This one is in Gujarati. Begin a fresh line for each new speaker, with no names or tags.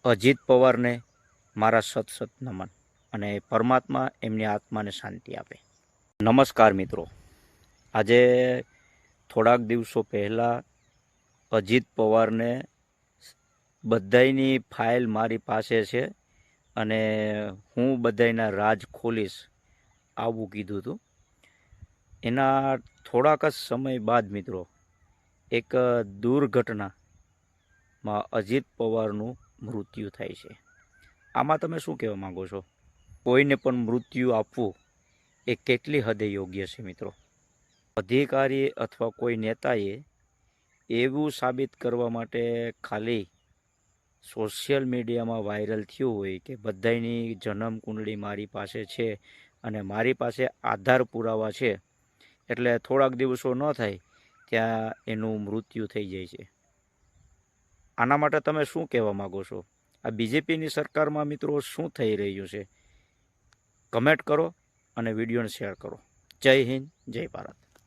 અજીત પવારને મારા સત નમન અને પરમાત્મા એમની આત્માને શાંતિ આપે. નમસ્કાર મિત્રો. આજે થોડાક દિવસો પહેલાં અજીત પવારને બધાયની ફાઇલ મારી પાસે છે અને હું બધાયના રાજ ખોલીશ આવું કીધું હતું. એના થોડાક જ સમય બાદ મિત્રો એક દુર્ઘટનામાં અજીત પવારનું મૃત્યુ થાય છે. આમાં તમે શું કહેવા માંગો છો? કોઈને પણ મૃત્યુ આપવું એ કેટલી હદે યોગ્ય છે મિત્રો? અધિકારી અથવા કોઈ નેતાએ એવું સાબિત કરવા માટે ખાલી સોશિયલ મીડિયામાં વાયરલ થયું હોય કે બધાયની જન્મ કુંડળી મારી પાસે છે અને મારી પાસે આધાર પુરાવા છે, એટલે થોડાક દિવસો ન થાય ત્યાં એનું મૃત્યુ થઈ જાય છે. આના માટે તમે શું કહેવા માગો છો? આ બીજેપીની સરકારમાં મિત્રો શું થઈ રહ્યું છે? કમેન્ટ કરો અને વિડીયોને શેર કરો. જય હિન્દ, જય ભારત.